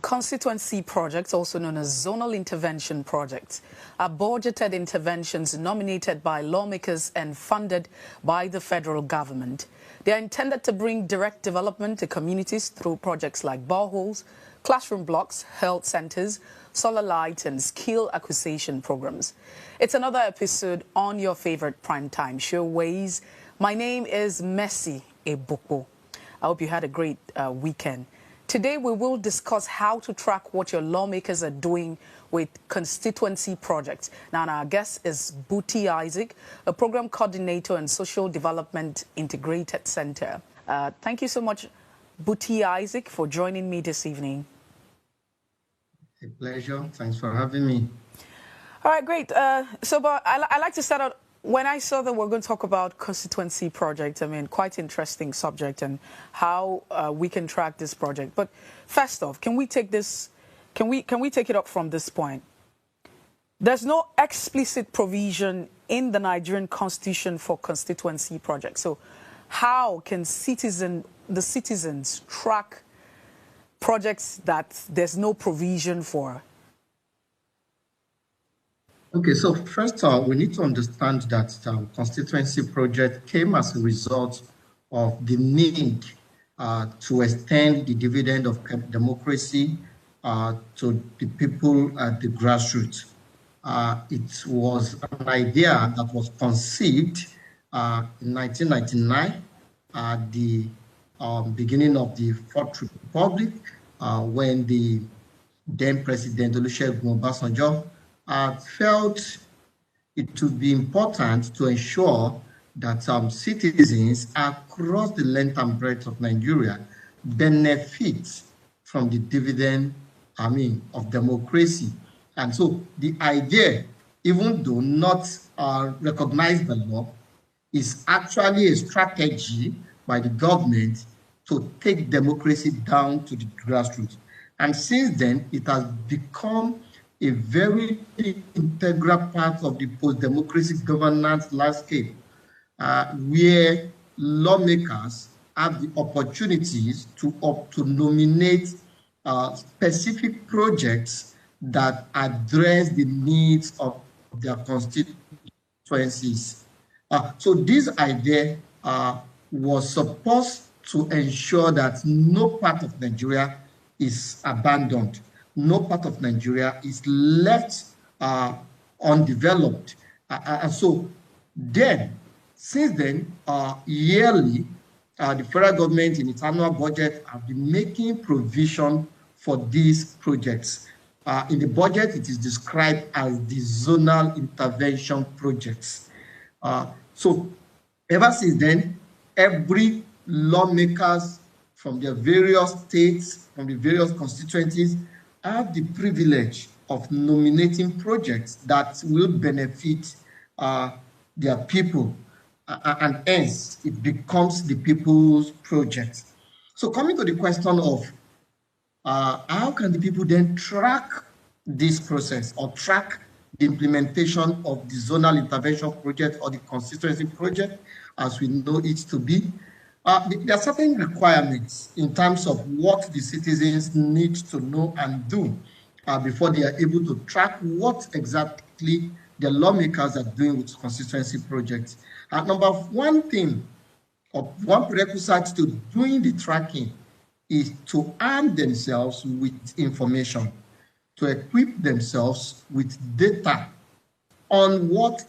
constituency projects, also known as zonal intervention projects, are budgeted interventions nominated by lawmakers and funded by the federal government. They are intended to bring direct development to communities through projects like boreholes, classroom blocks, health centers, solar lights, and skill acquisition programs. It's another episode on your favorite primetime show, Ways. My name is Messi Eboko. I hope you had a great weekend. Today, we will discuss how to track what your lawmakers are doing with constituency projects. Now, our guest is Botti Isaac, a program coordinator and social development integrated center. Thank you so much, Botti Isaac, for joining me this evening. A pleasure. Thanks for having me. All right, great. But I like to start out. When I saw that we're going to talk about constituency projects, I mean, quite interesting subject and how we can track this project. But first off, can we take this? Can we take it up from this point? There's no explicit provision in the Nigerian Constitution for constituency projects. So, how can the citizens track projects that there's no provision for? Okay, so first of all, we need to understand that constituency project came as a result of the need to extend the dividend of democracy to the people at the grassroots. It was an idea that was conceived in 1999 at the beginning of the Fourth Republic, when the then President Olusegun Obasanjo felt it would be important to ensure that citizens across the length and breadth of Nigeria benefit from the dividend, of democracy. And so the idea, even though not recognized by law, is actually a strategy by the government to take democracy down to the grassroots. And since then, it has become a very integral part of the post-democracy governance landscape, where lawmakers have the opportunities to nominate specific projects that address the needs of their constituencies. So this idea was supposed to ensure that no part of Nigeria is abandoned. No part of Nigeria is left undeveloped. And so then, since then, yearly, the federal government in its annual budget have been making provision for these projects. In the budget, it is described as the zonal intervention projects. So ever since then, every lawmakers from their various states, from the various constituencies, have the privilege of nominating projects that will benefit their people, and hence it becomes the people's project. So coming to the question of how can the people then track this process or track the implementation of the zonal intervention project or the constituency project as we know it to be, there are certain requirements in terms of what the citizens need to know and do before they are able to track what exactly the lawmakers are doing with constituency projects. Number one thing, or one prerequisite to doing the tracking is to arm themselves with information, to equip themselves with data on what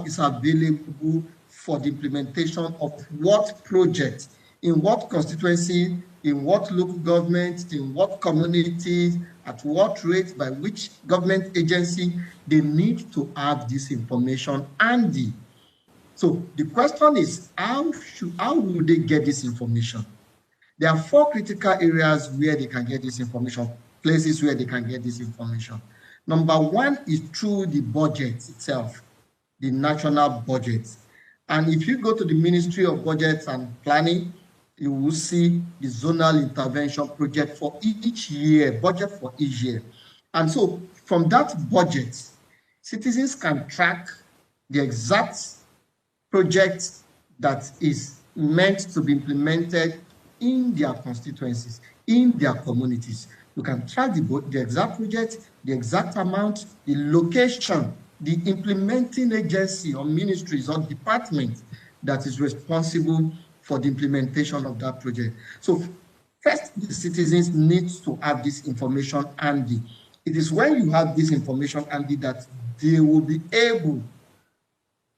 is available for the implementation of what project, in what constituency, in what local government, in what communities, at what rate, by which government agency. They need to have this information handy. So the question is, how will they get this information? There are four critical areas where they can get this information, places where they can get this information. Number one is through the budget itself, the national budget. And if you go to the Ministry of Budget and Planning, you will see the zonal intervention project for each year, budget for each year. And so from that budget, citizens can track the exact project that is meant to be implemented in their constituencies, in their communities. You can track the exact project, the exact amount, the location, the implementing agency or ministries or department that is responsible for the implementation of that project. So first, the citizens need to have this information handy. It is when you have this information handy that they will be able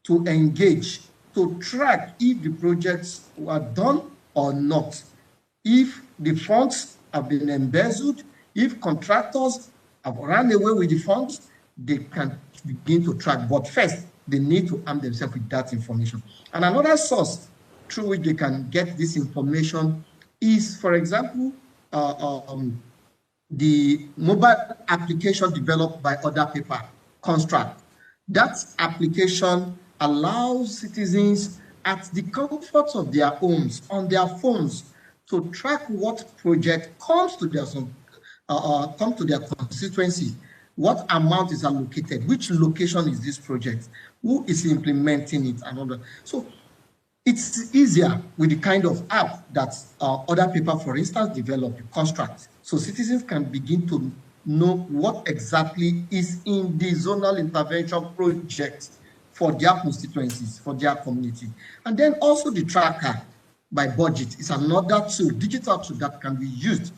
to engage, to track if the projects were done or not, if the funds have been embezzled, if contractors have run away with the funds, they can begin to track. But first, they need to arm themselves with that information. And another source through which they can get this information is, for example, the mobile application developed by other people, Construct. That application allows citizens at the comfort of their homes, on their phones, to track what project comes to their constituency, what amount is allocated, which location is this project, who is implementing it, and all that. So it's easier with the kind of app that other people, for instance, develop, Construct. So citizens can begin to know what exactly is in the zonal intervention project for their constituencies, for their community. And then also the tracker by budget is another tool, digital tool that can be used,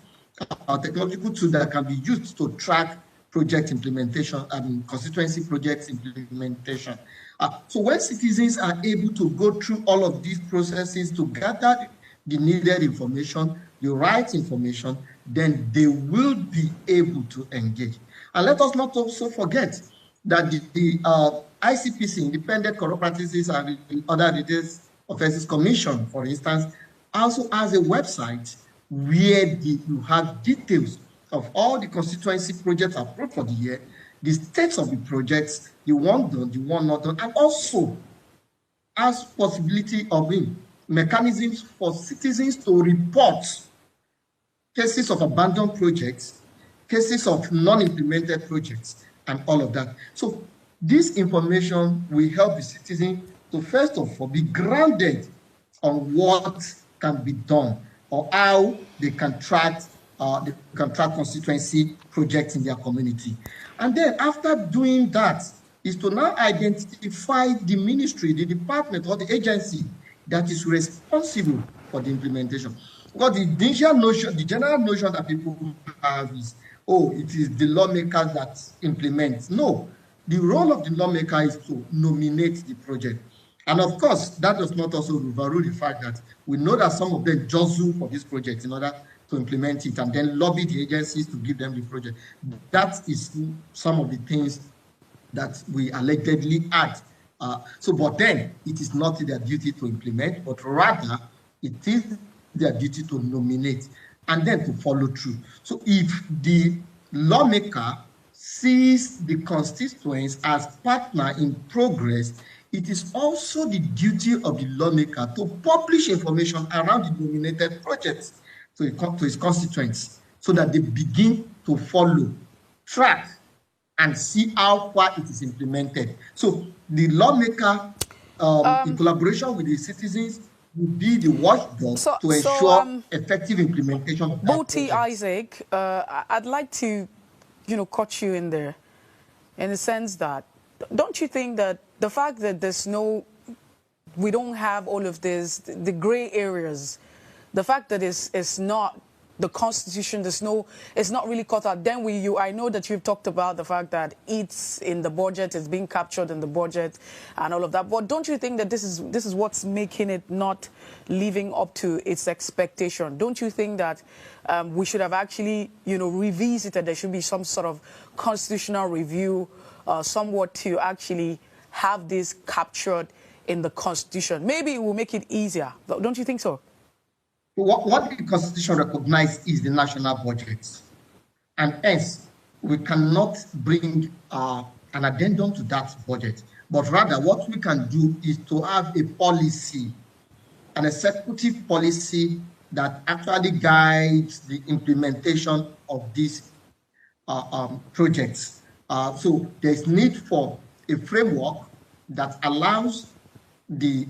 technological tool that can be used to track project implementation, constituency project implementation. So when citizens are able to go through all of these processes to gather the needed information, the right information, then they will be able to engage. And let us not also forget that the ICPC, Independent Corrupt Practices and Other Related Offences Commission, for instance, also has a website where you have details of all the constituency projects approved for the year, the states of the projects, the one done, the one not done, and also has possibility of mechanisms for citizens to report cases of abandoned projects, cases of non-implemented projects, and all of that. So this information will help the citizen to, first of all, be grounded on what can be done or how they can track constituency projects in their community. And then after doing that, is to now identify the ministry, the department, or the agency that is responsible for the implementation. Because the general notion that people have is, oh, it is the lawmakers that implement. No, the role of the lawmaker is to nominate the project. And of course, that does not also overrule the fact that we know that some of them jostle for this project in order to implement it and then lobby the agencies to give them the project. That is some of the things that we allegedly add. But then it is not their duty to implement, but rather it is their duty to nominate and then to follow through. So if the lawmaker sees the constituents as partner in progress, it is also the duty of the lawmaker to publish information around the nominated projects to his constituents so that they begin to follow, track, and see how far it is implemented. So the lawmaker, in collaboration with the citizens, will be the watchdog to ensure effective implementation of that Botti Isaac, I'd like to, cut you in there, in the sense that, don't you think that the fact that we don't have all of this, the gray areas, the fact that it's not the Constitution, it's not really cut out. Then I know that you've talked about the fact that it's in the budget, it's being captured in the budget and all of that. But don't you think that this is what's making it not living up to its expectation? Don't you think that we should have actually, revisited, there should be some sort of constitutional review somewhat to actually have this captured in the Constitution? Maybe it will make it easier. Don't you think so? What the Constitution recognizes is the national budget. And hence, we cannot bring an addendum to that budget. But rather, what we can do is to have a policy, an executive policy that actually guides the implementation of these projects. So there's need for a framework that allows the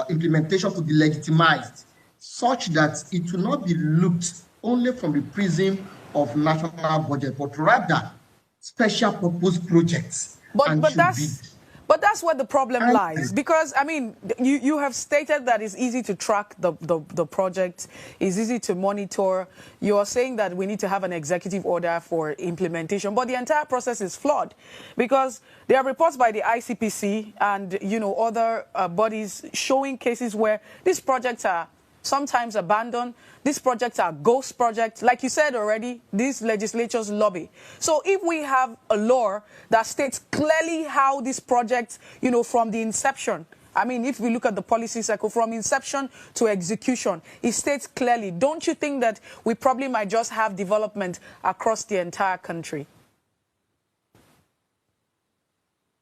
implementation to be legitimized, such that it will not be looked only from the prism of national budget, but rather special purpose projects. But that's where the problem lies, because I mean, you have stated that it's easy to track the project, it's easy to monitor. You are saying that we need to have an executive order for implementation, but the entire process is flawed, because there are reports by the ICPC and other bodies showing cases where these projects are sometimes abandoned. These projects are ghost projects. Like you said already, these legislatures lobby. So if we have a law that states clearly how these projects, from the inception, I mean, if we look at the policy cycle from inception to execution, it states clearly, don't you think that we probably might just have development across the entire country?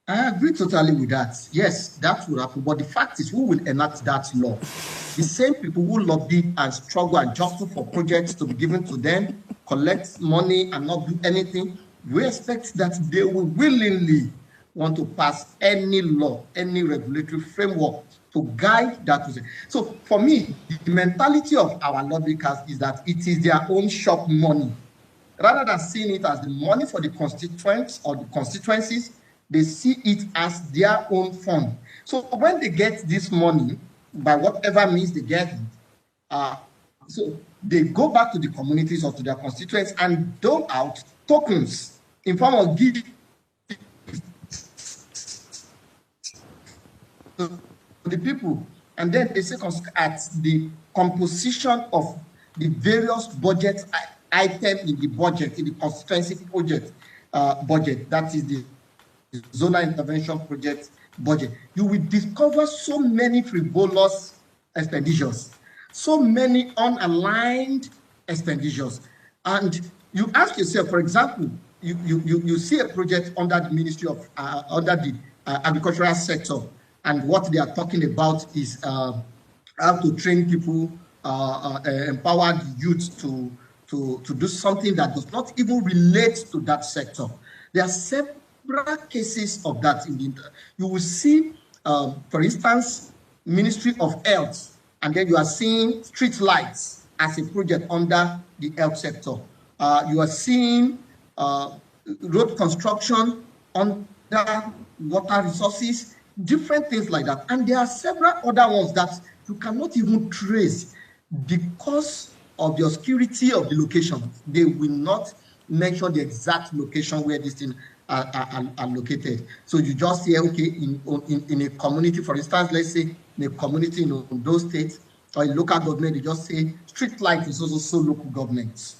I agree totally with that. Yes, that will happen. But the fact is, who will enact that law? The same people who lobby and struggle and jostle for projects to be given to them, collect money and not do anything, we expect that they will willingly want to pass any law, any regulatory framework to guide that process. So for me, the mentality of our lawmakers is that it is their own shop money. Rather than seeing it as the money for the constituents or the constituencies, they see it as their own fund. So when they get this money, by whatever means they get it, so they go back to the communities or to their constituents and dole out tokens in form of gifts to the people. And then they say at the composition of the various budget items in the budget, in the constituency project budget, that is the zonal intervention project budget, you will discover so many frivolous expenditures, so many unaligned expenditures. And you ask yourself, for example, you see a project under the Ministry of, under the agricultural sector, and what they are talking about is how to train people, empower the youth to do something that does not even relate to that sector. There are several cases of that in the you will see, for instance, Ministry of Health, and then you are seeing street lights as a project under the health sector. You are seeing road construction under water resources, different things like that. And there are several other ones that you cannot even trace because of the obscurity of the location. They will not mention the exact location where this thing are located. So you just say, okay, in a community, for instance, let's say in a community in those states or in local government, they just say street light is also local government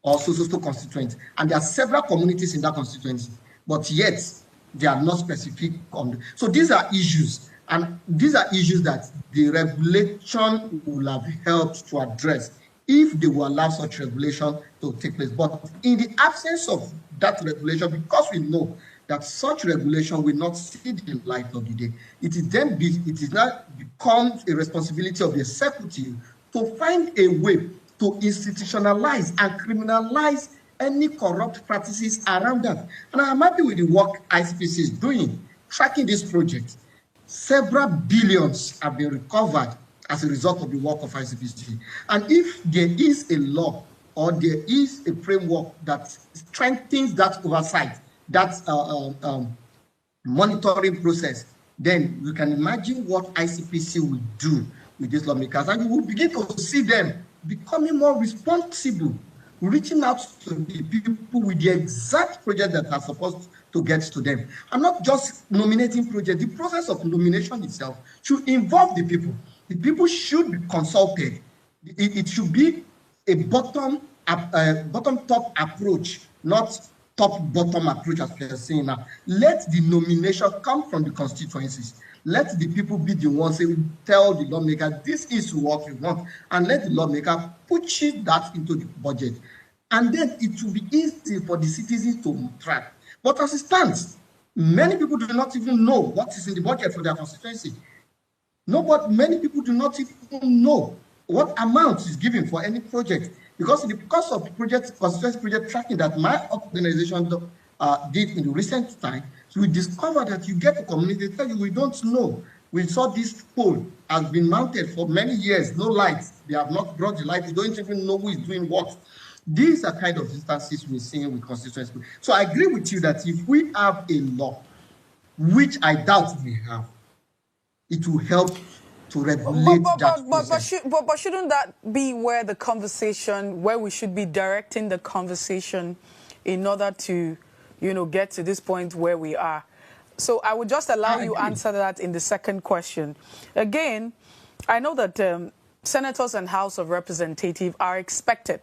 or so constituent. And there are several communities in that constituency, but yet they are not specific. So these are issues, and these are issues that the regulation will have helped to address if they will allow such regulation to take place. But in the absence of that regulation, because we know that such regulation will not see the light of the day, it is now becomes a responsibility of the executive to find a way to institutionalize and criminalize any corrupt practices around that. And I'm happy with the work ICPC is doing, tracking this project. Several billions have been recovered as a result of the work of ICPC. And if there is a law or there is a framework that strengthens that oversight, that monitoring process, then you can imagine what ICPC will do with these lawmakers. And you will begin to see them becoming more responsible, reaching out to the people with the exact project that are supposed to get to them. And not just nominating projects. The process of nomination itself should involve the people. The people should be consulted. It should be a bottom-top approach, not top-bottom approach as we are saying now. Let the nomination come from the constituencies. Let the people be the ones who tell the lawmaker, this is what we want, and let the lawmaker push that into the budget. And then it will be easy for the citizens to track. But as it stands, many people do not even know what is in the budget for their constituency. No, but many people do not even know what amount is given for any project. Because of the project, constituency project tracking that my organization did in the recent time, so we discovered that you get a community, they tell you, we don't know. We saw this pole has been mounted for many years, no lights. They have not brought the light. You don't even know who is doing what. These are kind of instances we're seeing with constituency. So I agree with you that if we have a law, which I doubt we have, it will help to regulate that process. But shouldn't that be where the conversation, where we should be directing the conversation in order to, get to this point where we are? So I would just allow you answer that in the second question. Again, I know that senators and House of Representatives are expected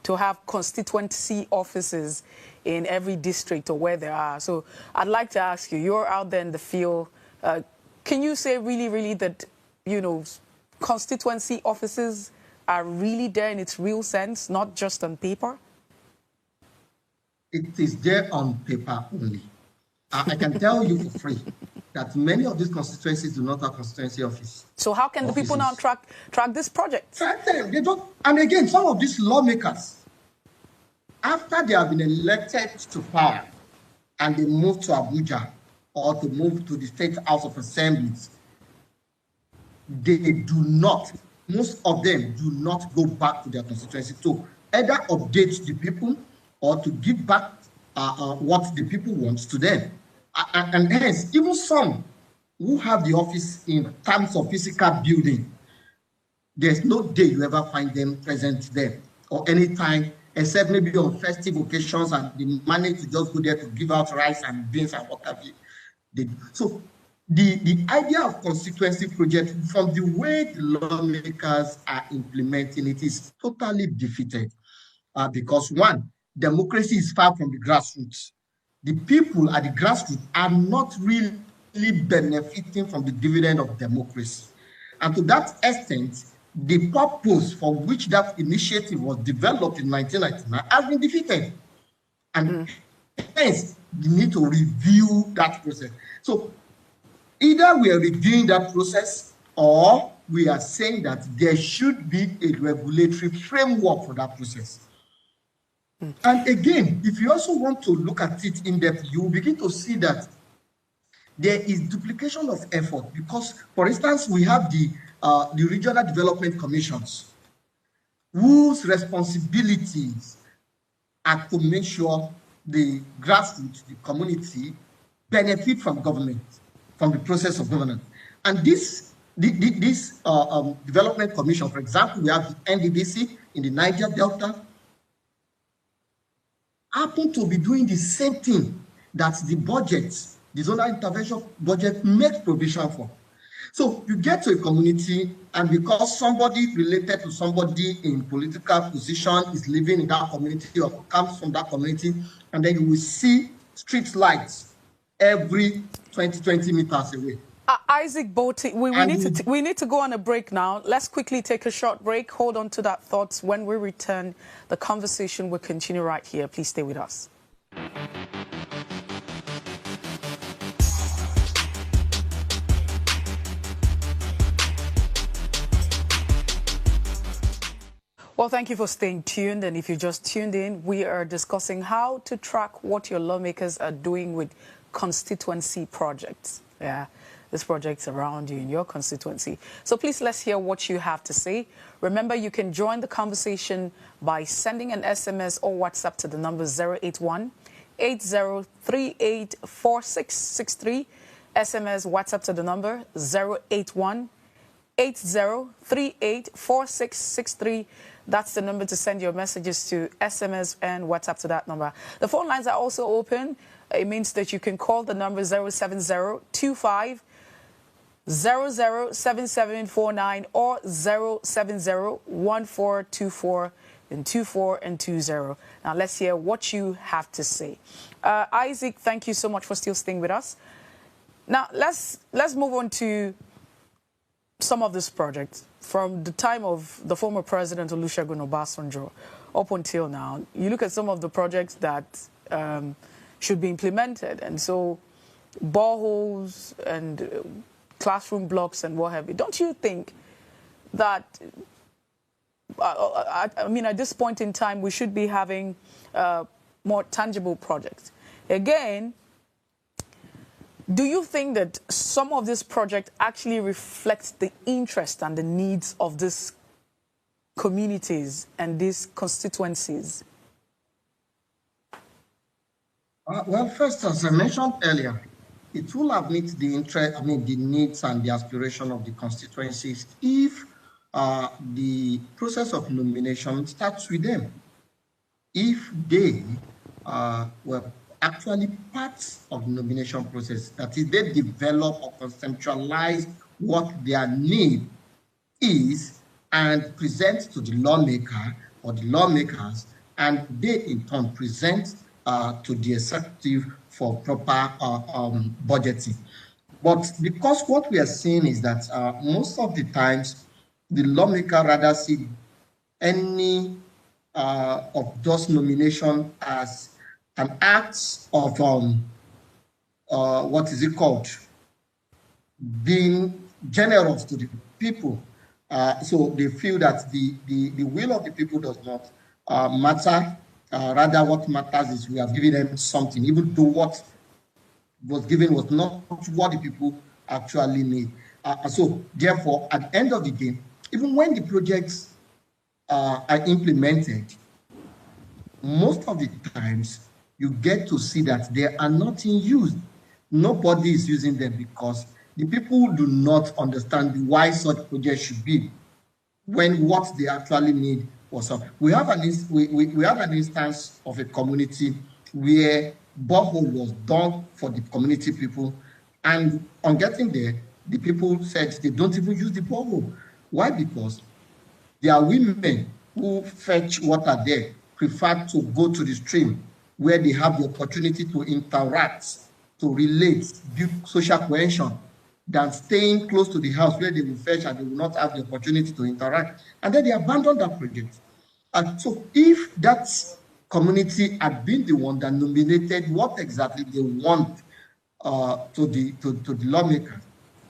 to have constituency offices in every district or where there are. So I'd like to ask you, you're out there in the field. Can you say really that, constituency offices are really there in its real sense, not just on paper? It is there on paper only. I can tell you for free that many of these constituencies do not have constituency office. So how can the people now track this project? They don't. And again, some of these lawmakers, after they have been elected to power and they move to Abuja or to move to the State House of Assemblies, they do not, most of them do not go back to their constituency to either update the people or to give back what the people want to them. And hence, even some who have the office in terms of physical building, there's no day you ever find them present there or anytime, except maybe on festive occasions, and they manage to just go there to give out rice and beans and what have you. So the idea of constituency project, from the way the lawmakers are implementing it, is totally defeated. Because one, democracy is far from the grassroots. The people at the grassroots are not really benefiting from the dividend of democracy. And to that extent, the purpose for which that initiative was developed in 1999 has been defeated. And hence, you need to review that process. So either we are reviewing that process or we are saying that there should be a regulatory framework for that process. And again, if you also want to look at it in depth, you will begin to see that there is duplication of effort because, for instance, we have the regional development commissions whose responsibilities are to make sure the grassroots, the community, benefit from government, from the process of governance. And this development commission, for example, we have the NDDC in the Niger Delta, happen to be doing the same thing that the budget, the zonal intervention budget, makes provision for. So you get to a community, and because somebody related to somebody in political position is living in that community or comes from that community, and then you will see street lights every 20 meters away. Isaac Botti, we need to go on a break now. Let's quickly take a short break. Hold on to that thoughts. When we return, the conversation will continue right here. Please stay with us. Well, thank you for staying tuned. And if you just tuned in, we are discussing how to track what your lawmakers are doing with constituency projects. Yeah. This project's around you in your constituency. So please, let's hear what you have to say. Remember, you can join the conversation by sending an SMS or WhatsApp to the number 081-8038-4663. SMS, WhatsApp to the number 081-8038-4663. That's the number to send your messages to, SMS and WhatsApp to that number. The phone lines are also open. It means that you can call the number 070-25 007749 or 070-1424 and 24 and 20. Now let's hear what you have to say. Isaac, thank you so much for still staying with us. Now let's move on to some of this project from the time of the former president Olusegun Obasanjo up until now. You look at some of the projects that should be implemented, and so boreholes and classroom blocks and what have you. Don't you think that, I mean, at this point in time, we should be having more tangible projects? Again, do you think that some of this project actually reflects the interest and the needs of this communities and these constituencies? Well, first, as I mentioned earlier, it will have met the interest, the needs and the aspiration of the constituencies if the process of nomination starts with them. If they were actually parts of the nomination process, that is, they develop or conceptualize what their need is and present to the lawmaker or the lawmakers, and they in turn present to the executive for proper budgeting. But because what we are seeing is that most of the times, the lawmaker rather see any of those nominations as an act of what is it called? Being generous to the people. So they feel that the will of the people does not matter. Rather, what matters is we have given them something, even though what was given was not what the people actually need. So therefore, at the end of the day, even when the projects are implemented, most of the times you get to see that they are not in use. Nobody is using them because the people do not understand why such projects should be when what they actually need was up. We have an instance of a community where borehole was done for the community people, and on getting there, the people said they don't even use the borehole. Why? Because there are women who fetch water there, prefer to go to the stream where they have the opportunity to interact, to relate, build social cohesion, than staying close to the house where they will fetch and they will not have the opportunity to interact. And then they abandon that project. And so if that community had been the one that nominated what exactly they want to the lawmakers,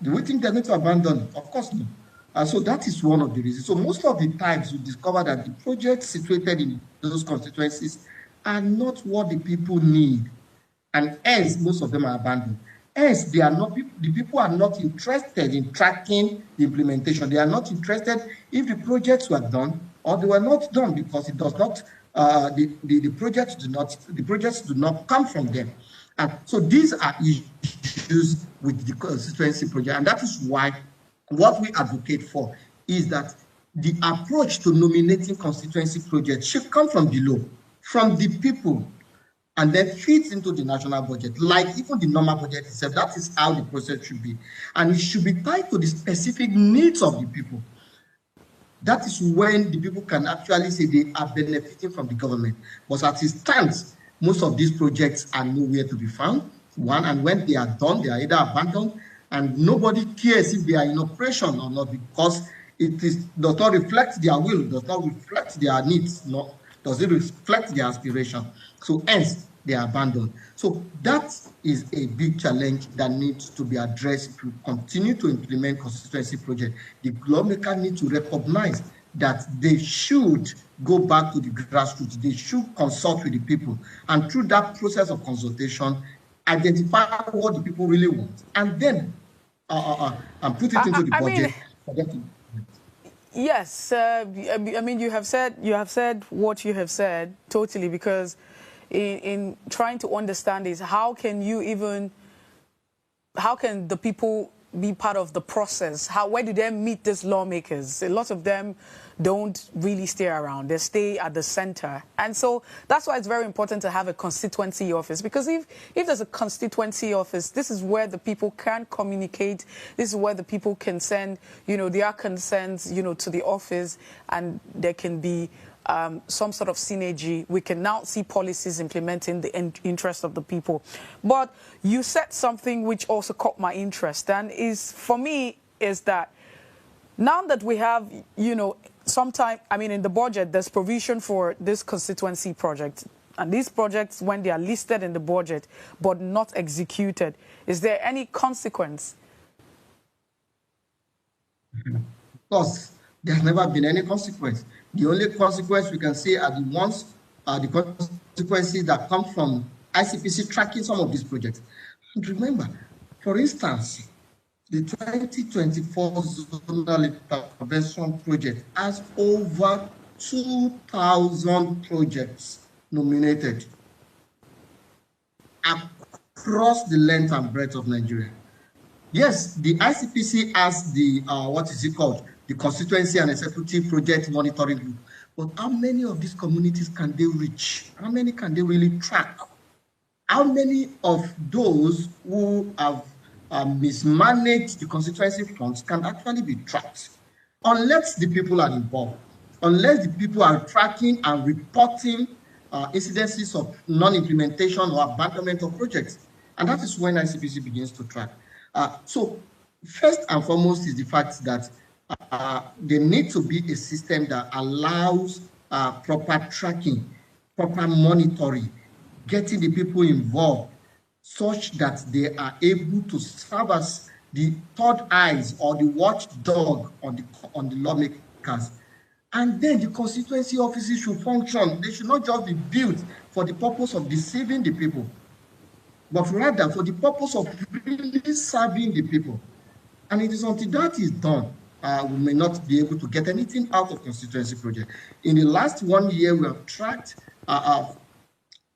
do we think they're going to abandon it? Of course not. So that is one of the reasons. So most of the times you discover that the projects situated in those constituencies are not what the people need. And hence, most of them are abandoned. Hence, the people are not interested in tracking the implementation. They are not interested if the projects were done or they were not done, because it does not, the projects do not come from them. And so these are issues with the constituency project. And that is why what we advocate for is that the approach to nominating constituency projects should come from below, from the people, and then feeds into the national budget, like even the normal budget itself. That is how the process should be. And it should be tied to the specific needs of the people. That is when the people can actually say they are benefiting from the government. But as it stands, most of these projects are nowhere to be found. One, and when they are done, they are either abandoned, and nobody cares if they are in operation or not, because does not reflect their will, does not reflect their needs, does it reflect their aspiration. So hence, they are abandoned. So that is a big challenge that needs to be addressed if we continue to implement constituency projects. The lawmaker need to recognize that they should go back to the grassroots. They should consult with the people. And through that process of consultation, identify what the people really want, and then and put it into the budget for them to. Yes, I mean, you have said what you have said totally, because in trying to understand is how can the people be part of the process? Where do they meet these lawmakers? A lot of them don't really stay around. They stay at the center. And so that's why it's very important to have a constituency office, because if there's a constituency office, this is where the people can communicate. This is where the people can send, their concerns, to the office, and there can be some sort of synergy. We can now see policies implementing the interest of the people. But you said something which also caught my interest, and for me is that now that we have, in the budget, there's provision for this constituency project. And these projects, when they are listed in the budget but not executed, is there any consequence? Of course, there's never been any consequence. The only consequence we can see are the consequences that come from ICPC tracking some of these projects. And remember, for instance, The 2024 zonal intervention project has over 2,000 projects nominated across the length and breadth of Nigeria. Yes, the ICPC has the, what is it called? The Constituency and Executive Project Monitoring Group. But how many of these communities can they reach? How many can they really track? How many of those who have mismanaged the constituency funds can actually be tracked? Unless the people are involved, unless the people are tracking and reporting incidences of non-implementation or abandonment of projects. And that is when ICPC begins to track. So first and foremost is the fact that there needs to be a system that allows proper tracking, proper monitoring, getting the people involved such that they are able to serve as the third eyes or the watchdog on the lawmakers. And then the constituency offices should function. They should not just be built for the purpose of deceiving the people, but rather for the purpose of really serving the people. And it is until that is done, we may not be able to get anything out of constituency project. In the last 1 year, we have tracked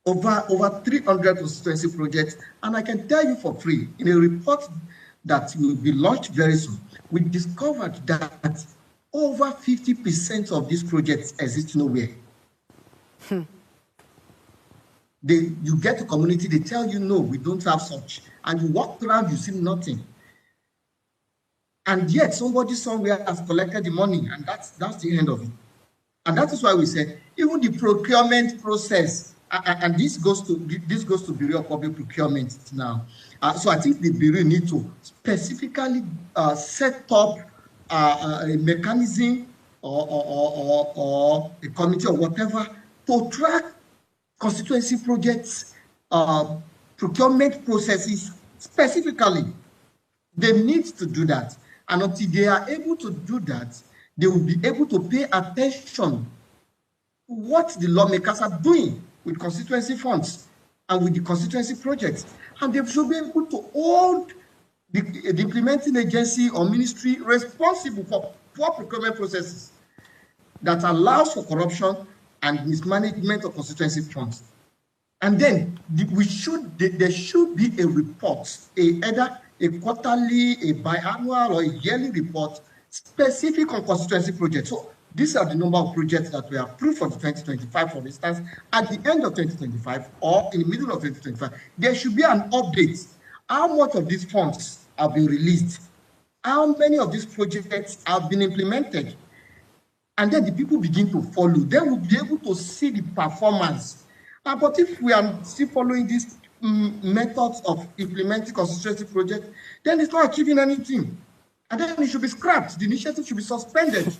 over 300 constituency projects, and I can tell you for free, in a report that will be launched very soon, we discovered that over 50% of these projects exist nowhere. You get to community, they tell you, no, we don't have such. And you walk around, you see nothing. And yet somebody somewhere has collected the money, and that's the end of it. And that is why we say, even the procurement process, and this goes to Bureau of Public Procurement now. So I think the Bureau need to specifically set up a mechanism or a committee or whatever to track constituency projects, procurement processes specifically. They need to do that. And until they are able to do that, they will be able to pay attention to what the lawmakers are doing with constituency funds and with the constituency projects. And they should be able to hold the implementing agency or ministry responsible for poor procurement processes that allows for corruption and mismanagement of constituency funds. And then there should be a report, either a quarterly, a biannual, or a yearly report specific on constituency projects. So these are the number of projects that were approved for the 2025, for instance. At the end of 2025 or in the middle of 2025, there should be an update. How much of these funds have been released? How many of these projects have been implemented? And then the people begin to follow. Then we'll be able to see the performance. But if we are still following these methods of implementing constituency projects, then it's not achieving anything. And then it should be scrapped. The initiative should be suspended.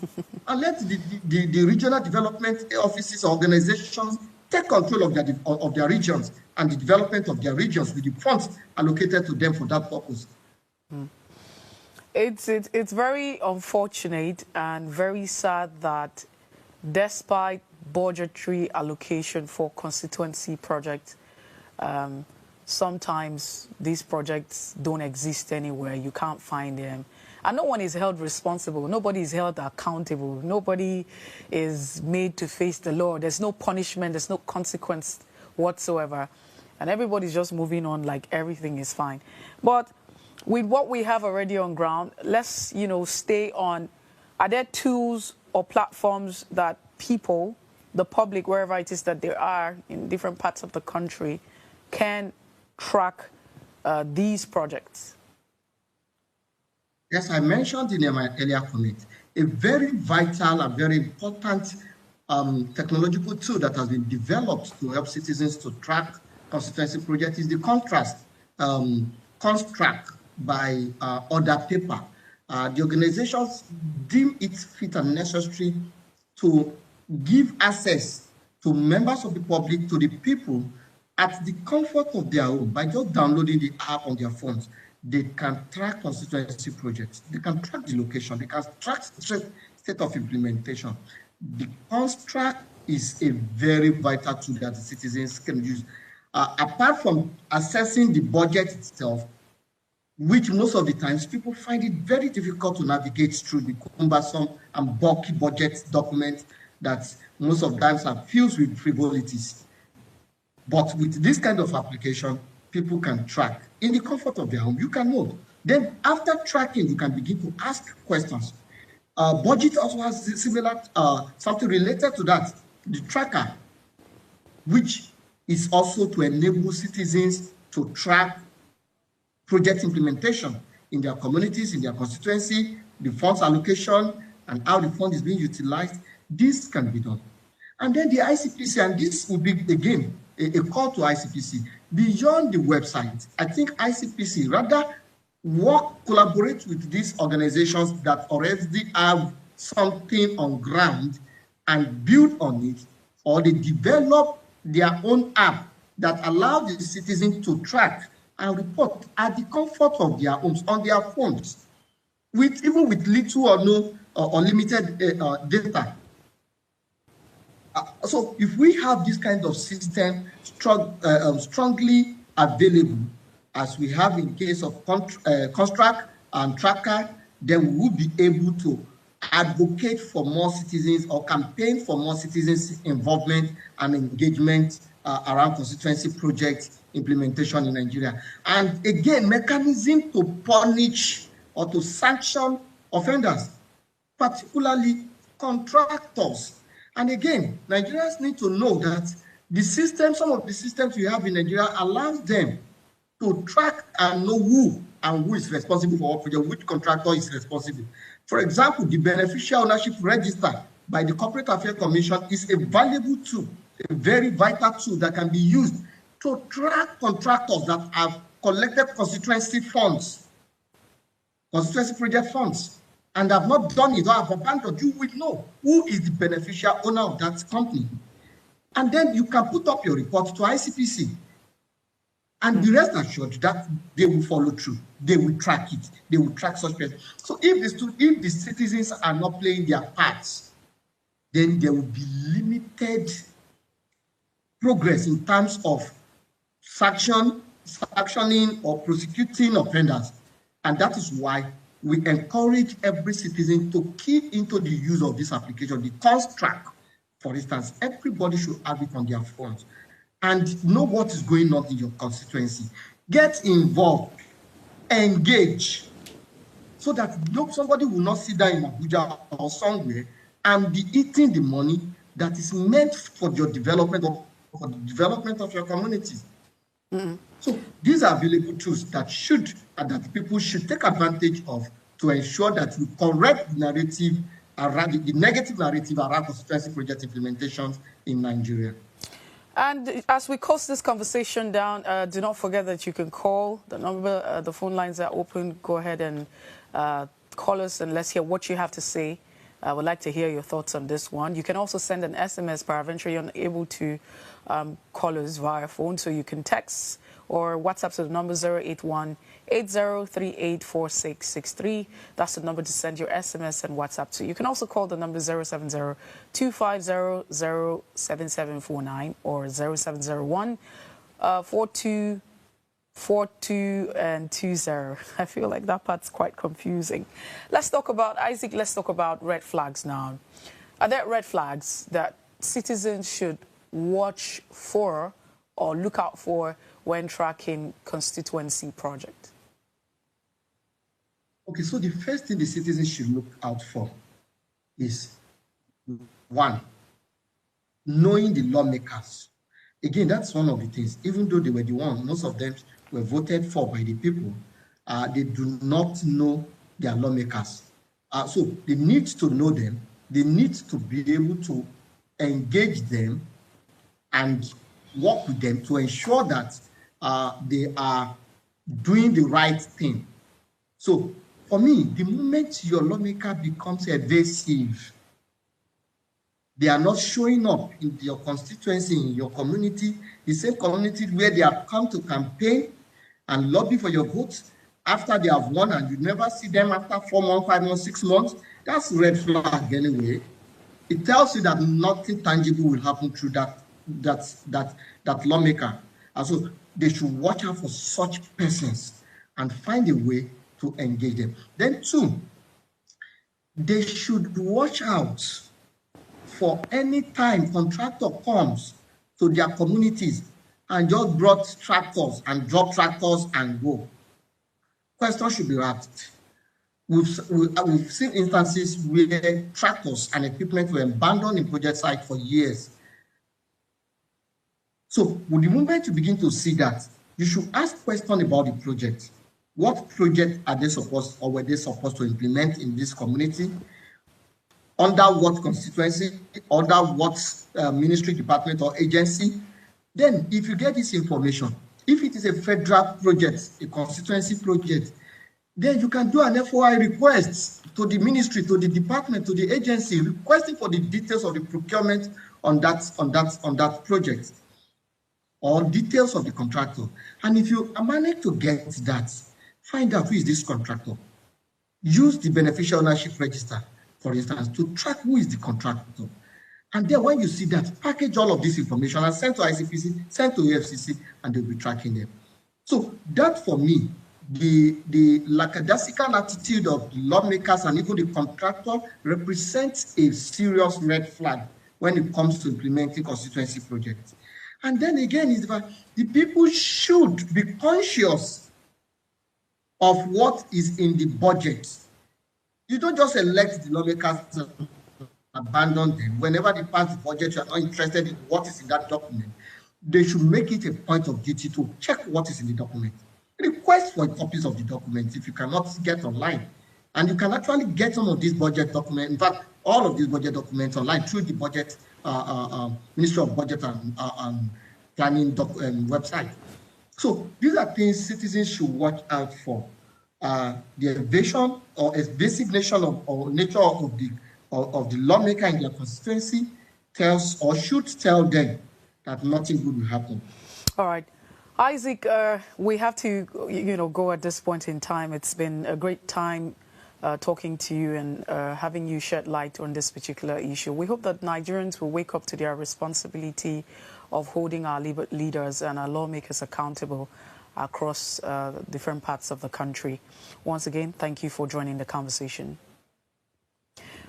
And let the regional development offices, organizations take control of their regions and the development of their regions with the funds allocated to them for that purpose. It's very unfortunate and very sad that despite budgetary allocation for constituency projects, sometimes these projects don't exist anywhere. You can't find them. And no one is held responsible. Nobody is held accountable. Nobody is made to face the law. There's no punishment. There's no consequence whatsoever. And everybody's just moving on like everything is fine. But with what we have already on ground, let's, stay on. Are there tools or platforms that people, the public, wherever it is that they are in different parts of the country, can track these projects? Yes, I mentioned in my earlier comment, a very vital and very important technological tool that has been developed to help citizens to track constituency projects is the Construct by Order Paper. The organizations deem it fit and necessary to give access to members of the public, to the people, at the comfort of their home by just downloading the app on their phones. They can track constituency projects. They can track the location. They can track state of implementation. The Construct is a very vital tool that the citizens can use. Apart from assessing the budget itself, which most of the times people find it very difficult to navigate through the cumbersome and bulky budget documents that most of the times are filled with frivolities. But with this kind of application, people can track in the comfort of their home. You can know. Then after tracking, you can begin to ask questions. Budget also has similar, something related to that, the tracker, which is also to enable citizens to track project implementation in their communities, in their constituency, the funds allocation, and how the fund is being utilized. This can be done. And then the ICPC, and this will be, again, a call to ICPC. Beyond the website, I think ICPC rather collaborate with these organizations that already have something on ground and build on it, or they develop their own app that allow the citizen to track and report at the comfort of their homes on their phones, even with little or no or limited data. So if we have this kind of system strongly available, as we have in case of construct and tracker, then we will be able to advocate for more citizens or campaign for more citizens' involvement and engagement around constituency project implementation in Nigeria. And again, mechanism to punish or to sanction offenders, particularly contractors. And again, Nigerians need to know that the system, some of the systems we have in Nigeria allows them to track and know who is responsible for what project, which contractor is responsible. For example, the beneficial ownership register by the Corporate Affairs Commission is a valuable tool, a very vital tool that can be used to track contractors that have collected constituency funds, constituency project funds, and have not done it or have abandoned. You will know who is the beneficial owner of that company. And then you can put up your report to ICPC. And be rest assured that they will follow through. They will track it. They will track such persons. So if the citizens are not playing their parts, then there will be limited progress in terms of sanctioning or prosecuting offenders. And that is why we encourage every citizen to key into the use of this application, the cost track. For instance, everybody should have it on their phones and know what is going on in your constituency. Get involved, engage, so that somebody will not sit down in Abuja or somewhere and be eating the money that is meant for your development or for the development of your communities. Mm-hmm. So these are available tools that people should take advantage of to ensure that we correct the narrative around the negative narrative around constituency project implementations in Nigeria. And as we close this conversation down, do not forget that you can call the number. The phone lines are open. Go ahead and call us and let's hear what you have to say. I would like to hear your thoughts on this one. You can also send an SMS, peradventure you're unable to call us via phone, so you can text or WhatsApp to the number 081-8038-4663. That's the number to send your SMS and WhatsApp to. You can also call the number 070-250-07749 or 0701-4220. I feel like that part's quite confusing. Let's talk about, Isaac, let's talk about red flags now. Are there red flags that citizens should watch for or look out for when tracking constituency project? Okay, so the first thing the citizens should look out for is, one, knowing the lawmakers. Again, that's one of the things. Even though they were the ones, most of them were voted for by the people, they do not know their lawmakers. So they need to know them. They need to be able to engage them and work with them to ensure that they are doing the right thing. So for me, the moment your lawmaker becomes evasive, they are not showing up in your constituency, in your community, the same community where they have come to campaign and lobby for your votes, after they have won and you never see them after 4 months, 5 months, 6 months, that's a red flag anyway. It tells you that nothing tangible will happen through that lawmaker. And so they should watch out for such persons and find a way to engage them. Then two, they should watch out for any time contractor comes to their communities and just brought tractors and drop tractors and go. Questions should be asked. We've seen instances where tractors and equipment were abandoned in project site for years. So the moment you begin to see that, you should ask questions about the project. What project are they supposed, or were they supposed to implement in this community? Under what constituency? Under what ministry, department, or agency? Then, if you get this information, if it is a federal project, a constituency project, then you can do an FOI request to the ministry, to the department, to the agency, requesting for the details of the procurement on that project, or details of the contractor. And if you manage to get that, find out who is this contractor. Use the beneficial ownership register, for instance, to track who is the contractor. And then when you see that, package all of this information and send to ICPC, send to AFCC, and they'll be tracking them. So that, for me, the lackadaisical attitude of the lawmakers and even the contractor represents a serious red flag when it comes to implementing constituency projects. And then again, is that the people should be conscious of what is in the budget. You don't just elect the lawmakers and abandon them. Whenever they pass the budget, you are not interested in what is in that document. They should make it a point of duty to check what is in the document. Request for copies of the documents if you cannot get online. And you can actually get some of these budget documents, in fact, all of these budget documents online through the budget, Ministry of Budget and Planning website. So these are things citizens should watch out for. The evasion or a designation or nature of the lawmaker in their constituency tells or should tell them that nothing good will happen. All right. Isaac, we have to, go at this point in time. It's been a great time talking to you and having you shed light on this particular issue. We hope that Nigerians will wake up to their responsibility of holding our leaders and our lawmakers accountable across different parts of the country. Once again, thank you for joining the conversation.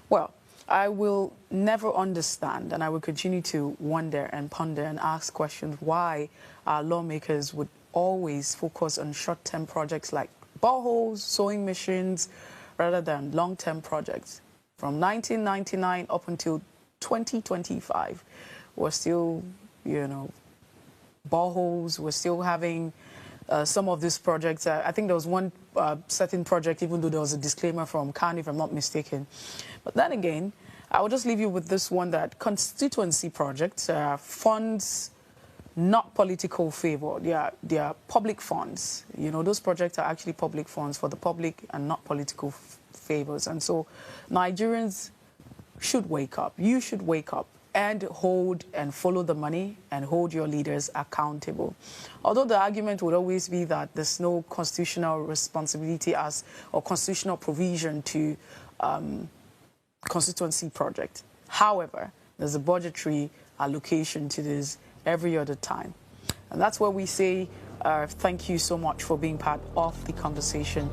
Well, I will never understand, and I will continue to wonder and ponder and ask questions why our lawmakers would always focus on short-term projects like boreholes, sewing machines, rather than long-term projects. From 1999 up until 2025, we're still, boreholes, we're still having some of these projects. I think there was one certain project, even though there was a disclaimer from Khan, if I'm not mistaken. But then again, I will just leave you with this one, that constituency projects are funds, not political favor. They are public funds. Those projects are actually public funds for the public and not political favors. And so Nigerians should wake up. You should wake up and hold and follow the money and hold your leaders accountable. Although the argument would always be that there's no constitutional responsibility or constitutional provision to constituency project. However, there's a budgetary allocation to this every other time. And that's where we say thank you so much for being part of the conversation.